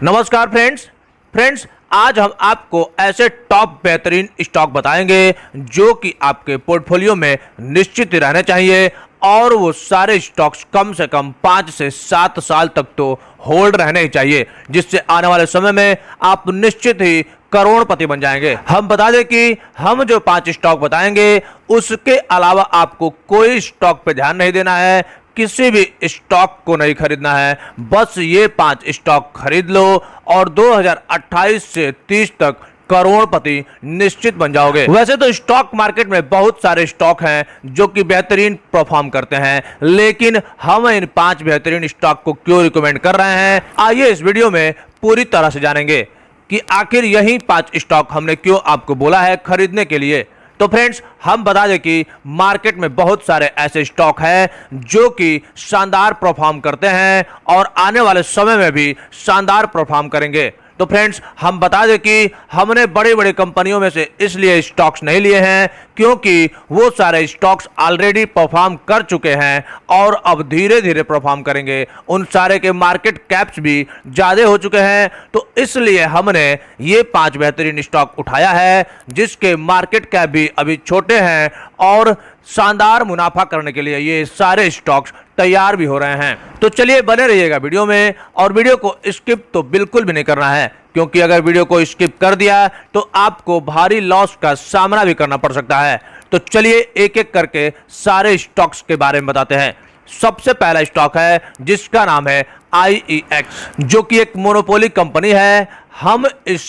नमस्कार फ्रेंड्स आज हम आपको ऐसे टॉप बेहतरीन स्टॉक बताएंगे जो कि आपके पोर्टफोलियो में निश्चित ही रहने चाहिए और वो सारे स्टॉक्स कम से कम 5 से 7 साल तक तो होल्ड रहने ही चाहिए, जिससे आने वाले समय में आप निश्चित ही करोड़पति बन जाएंगे। हम बता दें कि हम जो 5 स्टॉक बताएंगे उसके अलावा आपको कोई स्टॉक पे ध्यान नहीं देना है, किसी भी स्टॉक को नहीं खरीदना है, बस ये 5 स्टॉक खरीद लो और 2028 से 30 तक करोड़पति निश्चित बन जाओगे। वैसे तो स्टॉक मार्केट में बहुत सारे स्टॉक हैं जो कि बेहतरीन परफॉर्म करते हैं, लेकिन हम इन 5 बेहतरीन स्टॉक को क्यों रिकमेंड कर रहे हैं, आइए इस वीडियो में पूरी तरह से जानेंगे कि आखिर यही 5 स्टॉक हमने क्यों आपको बोला है खरीदने के लिए। तो फ्रेंड्स हम बता दें कि मार्केट में बहुत सारे ऐसे स्टॉक हैं जो कि शानदार परफॉर्म करते हैं और आने वाले समय में भी शानदार परफॉर्म करेंगे। तो फ्रेंड्स हम बता दें कि हमने बड़ी बड़ी कंपनियों में से इसलिए स्टॉक्स नहीं लिए हैं क्योंकि वो सारे स्टॉक्स ऑलरेडी परफॉर्म कर चुके हैं और अब धीरे धीरे परफॉर्म करेंगे। उन सारे के मार्केट कैप्स भी ज़्यादा हो चुके हैं, तो इसलिए हमने ये 5 बेहतरीन स्टॉक उठाया है जिसके मार्केट कैप भी अभी छोटे हैं और शानदार मुनाफा करने के लिए ये सारे स्टॉक्स तैयार भी हो रहे हैं। तो चलिए बने रहिएगा वीडियो में, और वीडियो को स्किप तो बिल्कुल भी नहीं करना है क्योंकि अगर वीडियो को स्किप कर दिया तो आपको भारी लॉस का सामना भी करना पड़ सकता है। तो चलिए एक एक करके सारे स्टॉक्स के बारे में बताते हैं। सबसे पहला स्टॉक है जिसका नाम है IEX, जो कि एक मोनोपोली कंपनी है। हम इस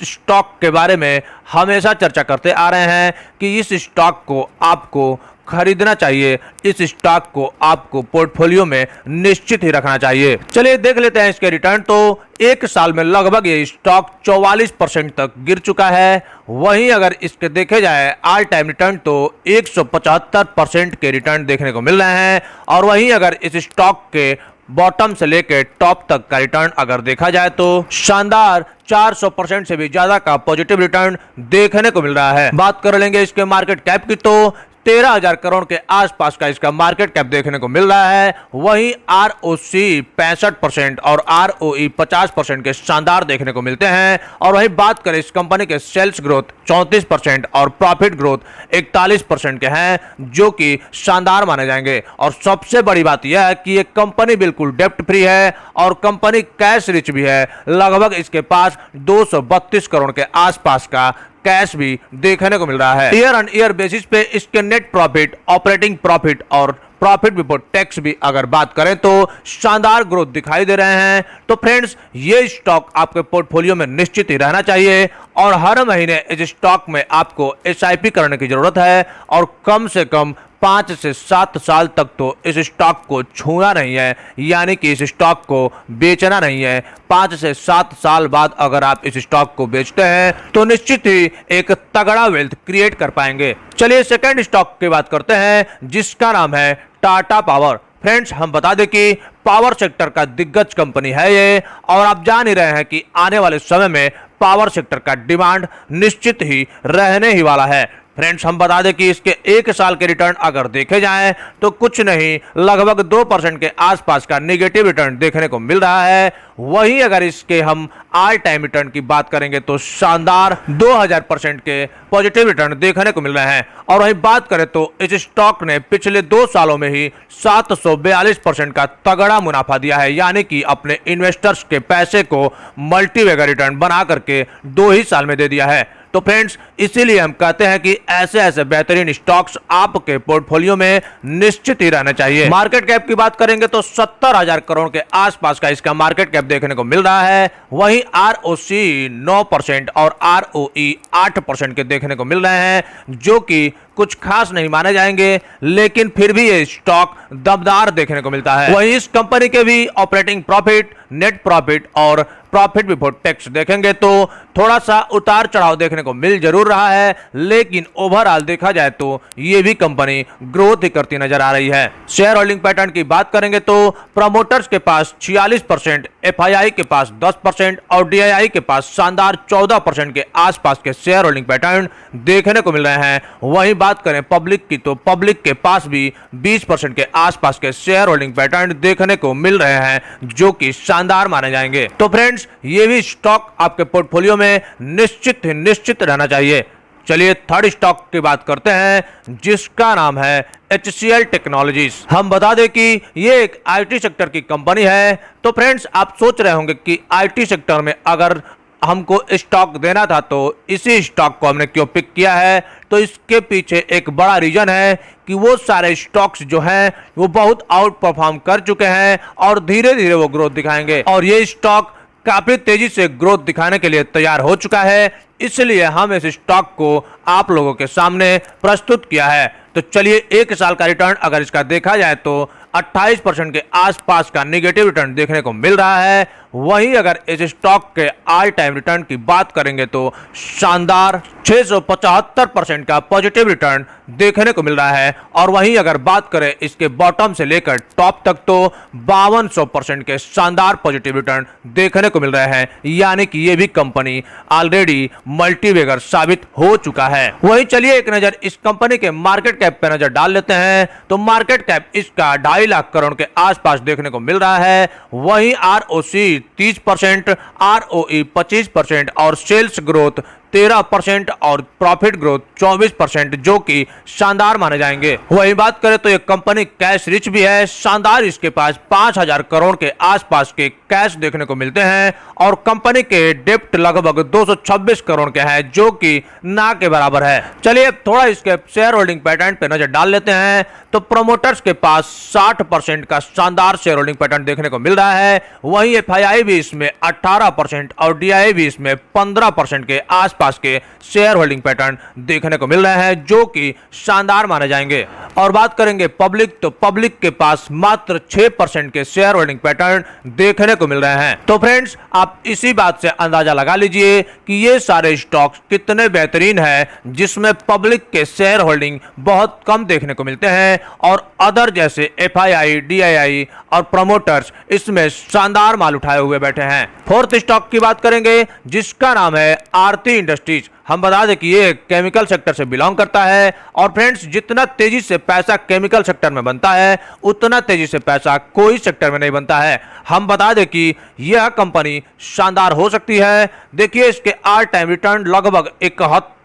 स्टॉक के बारे में हमेशा चर्चा करते आ रहे हैं कि इस स्टॉक को आपको खरीदना चाहिए, इस स्टॉक को आपको पोर्टफोलियो में निश्चित ही रखना चाहिए। चलिए देख लेते हैं इसके रिटर्न। तो एक साल में लगभग ये स्टॉक 44% तक गिर चुका है। वहीं अगर इसके देखे जाए ऑल टाइम रिटर्न तो 175% के रिटर्न देखने को मिल रहे हैं, और वहीं अगर इस स्टॉक के बॉटम से लेकर टॉप तक का रिटर्न अगर देखा जाए तो शानदार 400% से भी ज्यादा का पॉजिटिव रिटर्न देखने को मिल रहा है। बात कर लेंगे इसके मार्केट कैप की तो 13,000 करोड़ के आसपास का इसका मार्केट कैप देखने को मिल रहा है। वहीं ROC 65% और ROE 50% के शानदार देखने को मिलते हैं। और वहीं बात करें इस कंपनी के सेल्स ग्रोथ 34% और प्रॉफिट ग्रोथ 41% के हैं, जो कि शानदार माने जाएंगे। और सबसे बड़ी बात यह है कि ये कंपनी बिल्कुल डेप्ट फ्री है और कंपनी कैश रिच भी है। लगभग इसके पास 232 करोड़ के आसपास का कैश भी देखने को मिल रहा है। ईयर ऑन ईयर बेसिस पे इसके नेट प्रॉफिट, ऑपरेटिंग प्रॉफिट और प्रॉफिट बिफोर टैक्स भी अगर बात करें तो शानदार ग्रोथ दिखाई दे रहे हैं। तो फ्रेंड्स ये स्टॉक आपके पोर्टफोलियो में निश्चित ही रहना चाहिए और हर महीने इस स्टॉक में आपको SIP करने की जरूरत है और कम से कम 5 से 7 साल तक तो इस स्टॉक को छूना नहीं है, यानी कि इस स्टॉक को बेचना नहीं है। 5 से 7 साल बाद अगर आप इस स्टॉक को बेचते हैं तो निश्चित ही एक तगड़ा वेल्थ क्रिएट कर पाएंगे। चलिए सेकंड स्टॉक की बात करते हैं जिसका नाम है टाटा पावर। फ्रेंड्स हम बता दें कि पावर सेक्टर का दिग्गज कंपनी है ये, और आप जान ही रहे हैं कि आने वाले समय में पावर सेक्टर का डिमांड निश्चित ही रहने ही वाला है। फ्रेंड्स हम बता दें कि इसके एक साल के रिटर्न अगर देखे जाएं तो कुछ नहीं, लगभग 2% के आसपास का नेगेटिव रिटर्न देखने को मिल रहा है। वहीं अगर इसके हम ऑल टाइम रिटर्न की बात करेंगे तो शानदार 2000% के पॉजिटिव रिटर्न देखने को मिल रहे हैं। और वहीं बात करें तो इस स्टॉक ने पिछले 2 सालों में ही 742% का तगड़ा मुनाफा दिया है, यानी कि अपने इन्वेस्टर्स के पैसे को मल्टीवेगर रिटर्न बना करके 2 ही साल में दे दिया है। तो फ्रेंड्स इसीलिए हम कहते हैं कि ऐसे ऐसे बेहतरीन स्टॉक्स आपके पोर्टफोलियो में निश्चित ही रहना चाहिए। मार्केट कैप की बात करेंगे तो 70,000 करोड़ के आसपास का इसका मार्केट कैप देखने को मिल रहा है। वहीं ROC 9% और ROE 8% के देखने को मिल रहे हैं, जो कि कुछ खास नहीं माने जाएंगे, लेकिन फिर भी ये स्टॉक दमदार देखने को मिलता है। वहीं इस कंपनी के भी ऑपरेटिंग प्रॉफिट, नेट प्रॉफिट और प्रॉफिट बिफोर टैक्स देखेंगे तो थोड़ा सा उतार चढ़ाव देखने को मिल जरूर रहा है, लेकिन ओवरऑल देखा जाए तो ये भी कंपनी ग्रोथ ही करती नजर आ रही है। शेयर होल्डिंग पैटर्न की बात करेंगे तो प्रमोटर्स के पास 46%, FII के पास 10% और DII के पास शानदार 14% के आसपास के शेयर होल्डिंग पैटर्न देखने को मिल रहे हैं। वहीं बात करें पब्लिक की, तो पब्लिक के पास भी 20% के आसपास के शेयर होल्डिंग पैटर्न देखने को मिल रहे हैं, जो कि शानदार माने जाएंगे। तो फ्रेंड्स, ये भी स्टॉक आपके पोर्टफोलियो में निश्चित रहना चाहिए। चलिए थर्ड स्टॉक की बात करते हैं, जिसका नाम है HCL टेक्नोलॉजीज। हम बता दें कि ये एक IT सेक्टर की कंपनी है। तो फ्रेंड्स, आप सोच रहे होंगे कि IT सेक्टर में अगर हमको स्टॉक देना था तो इसी स्टॉक को हमने क्यों पिक किया है। तो इसके पीछे एक बड़ा रीजन है कि वो सारे स्टॉक्स जो हैं वो बहुत आउट परफॉर्म कर चुके हैं और धीरे धीरे वो ग्रोथ दिखाएंगे, और ये स्टॉक काफी तेजी से ग्रोथ दिखाने के लिए तैयार हो चुका है। इसलिए हम इस स्टॉक को आप लोगों के सामने प्रस्तुत किया है। तो चलिए, एक साल का रिटर्न अगर इसका देखा जाए तो 28% के आसपास का नेगेटिव रिटर्न देखने को मिल रहा है। वहीं अगर इस स्टॉक के ऑल टाइम रिटर्न की बात करेंगे तो शानदार 675% का पॉजिटिव रिटर्न देखने को मिल रहा है। और वहीं अगर बात करें इसके बॉटम से लेकर टॉप तक तो 5200% के शानदार पॉजिटिव रिटर्न देखने को मिल रहे हैं, यानी कि ये भी कंपनी ऑलरेडी मल्टीबैगर साबित हो चुका है। वहीं चलिए एक नजर इस कंपनी के मार्केट कैप पे नजर डाल लेते हैं। तो मार्केट कैप इसका 2.5 लाख करोड़ के आसपास देखने को मिल रहा है। वहीं ROC 30%, ROE 25% और सेल्स ग्रोथ 13% और प्रॉफिट ग्रोथ 24%, जो कि शानदार माने जाएंगे। वही बात करें तो ये कंपनी कैश रिच भी है। शानदार, इसके पास 5000 करोड़ के आसपास के कैश देखने को मिलते हैं और कंपनी के डेप्ट लगभग 226 करोड़ के हैं, जो कि ना के बराबर है। चलिए थोड़ा इसके शेयर होल्डिंग पैटर्न पे नजर डाल लेते हैं। तो प्रोमोटर्स के पास 60% का शानदार शेयर होल्डिंग पैटर्न देखने को मिल रहा है। वहीं FII भी इसमें 18% और DII भी इसमें 15% के आसपास के शेयर होल्डिंग पैटर्न देखने को मिल रहे हैं, जो कि शानदार माने जाएंगे। और बात करेंगे पब्लिक, तो पब्लिक के पास मात्र 6% के शेयर होल्डिंग पैटर्न देखने को मिल रहे हैं। तो फ्रेंड्स, आप इसी बात से अंदाजा लगा लीजिए कि ये सारे स्टॉक्स कितने बेहतरीन हैं, जिसमें पब्लिक के शेयर होल्डिंग बहुत कम देखने को मिलते हैं और अदर जैसे FII, DII और प्रमोटर्स इसमें शानदार माल उठाए हुए बैठे हैं। फोर्थ स्टॉक की बात करेंगे, जिसका नाम है आरती इंडस्ट्रीज। हम बता दें कि ये केमिकल सेक्टर से बिलोंग करता है। और फ्रेंड्स, जितना तेजी से पैसा केमिकल सेक्टर में बनता है, उतना तेजी से पैसा कोई सेक्टर में नहीं बनता है। हम बता दें कि यह कंपनी शानदार हो सकती है। देखिए, इसके ऑल टाइम रिटर्न लगभग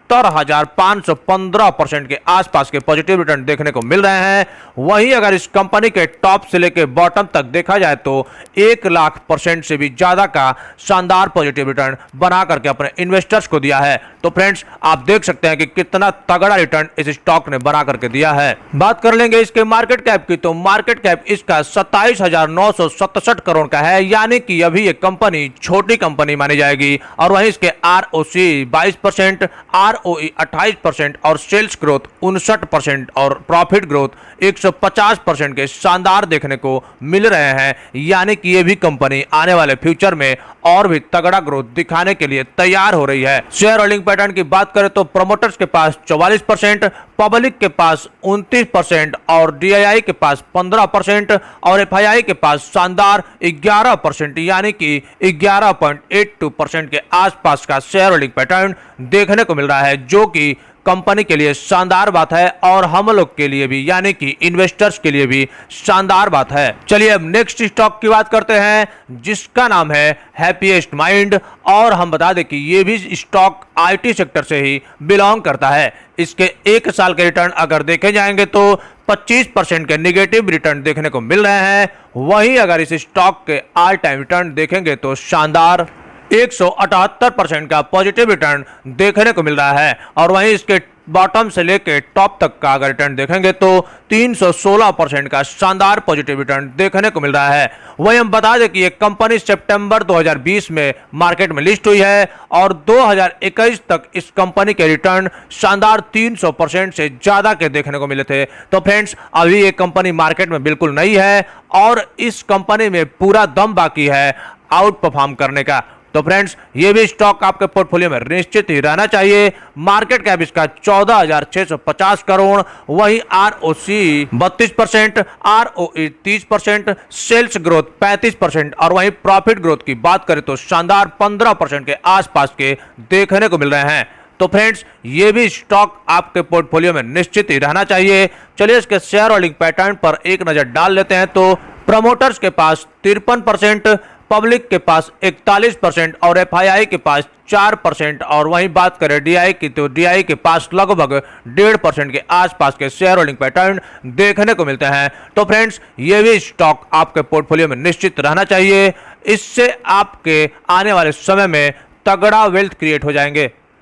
71,515% के आसपास के पॉजिटिव रिटर्न देखने को मिल रहे हैं। वहीं अगर इस कंपनी के टॉप से लेकर बॉटम तक देखा जाए तो 1,00,000% से भी ज्यादा का शानदार पॉजिटिव रिटर्न बना करके अपने इन्वेस्टर्स को दिया है। तो फ्रेंड्स, आप देख सकते हैं कि कितना तगड़ा रिटर्न इस स्टॉक ने बना करके दिया है। बात कर लेंगे इसके मार्केट कैप की, तो मार्केट कैप इसका 27,967 करोड़ का है, यानी कि अभी ये कंपनी छोटी कंपनी मानी जाएगी। और वहीं इसके ROC 22%, ROE 28% और सेल्स ग्रोथ 59% और प्रॉफिट ग्रोथ 150% के शानदार देखने को मिल रहे हैं, यानी कि ये भी कंपनी आने वाले फ्यूचर में और भी तगड़ा ग्रोथ दिखाने के लिए तैयार हो रही है। शेयर होल्डिंग पैटर्न की बात करें तो प्रोमोटर्स के पास 44%, पब्लिक के पास 29% और DII के पास 15% और FII के पास शानदार 11%, यानी कि 11.82% के आसपास का शेयर होल्डिंग पैटर्न देखने को मिल रहा है, जो कि कंपनी के लिए शानदार बात है और हम लोग के लिए भी, यानी कि इन्वेस्टर्स के लिए भी शानदार बात है। चलिए अब नेक्स्ट स्टॉक की बात करते हैं, जिसका नाम है हैप्पीएस्ट माइंड। और हम बता दें कि ये भी स्टॉक IT सेक्टर से ही बिलोंग करता है। इसके एक साल के रिटर्न अगर देखे जाएंगे तो 25% के नेगेटिव रिटर्न देखने को मिल रहे हैं। वहीं अगर इस स्टॉक के ऑल टाइम रिटर्न देखेंगे तो शानदार 178% का पॉजिटिव रिटर्न देखने को मिल रहा है। और वहीं इसके बॉटम से लेके टॉप तक का अगर रिटर्न देखेंगे तो 316% का शानदार पॉजिटिव रिटर्न देखने को मिल रहा है। वहीं हम बता दें कि ये कंपनी सितंबर 2020 में मार्केट में लिस्ट हुई है और 2021 तक इस कंपनी के रिटर्न शानदार 300% से ज्यादा के देखने को मिले थे। तो फ्रेंड्स, अभी ये कंपनी मार्केट में बिल्कुल नई है और इस कंपनी में पूरा दम बाकी है आउट परफॉर्म करने का। तो फ्रेंड्स, ये भी स्टॉक आपके पोर्टफोलियो में निश्चित ही रहना चाहिए। मार्केट कैप इसका 14,650 करोड़, वहीं ROC 32%, ROE 30%, सेल्स ग्रोथ 35% और वहीं प्रॉफिट ग्रोथ की बात करें तो शानदार 15% के आसपास के देखने को मिल रहे हैं। तो फ्रेंड्स ये भी स्टॉक आपके पोर्टफोलियो में निश्चित ही रहना चाहिए। चलिए इसके शेयर होल्डिंग पैटर्न पर एक नजर डाल लेते हैं। तो प्रमोटर्स के पास 53%, पब्लिक के पास 41% और एफआईआई के पास 4%। और वहीं बात करें डीआई की, तो डीआई के पास लगभग 1.5% के आसपास के शेयर होल्डिंग पैटर्न देखने को मिलते हैं। तो फ्रेंड्स ये भी स्टॉक आपके पोर्टफोलियो में निश्चित रहना चाहिए। इससे आपके आने वाले समय में तगड़ा वेल्थ क्रिएट हो जाएंगे।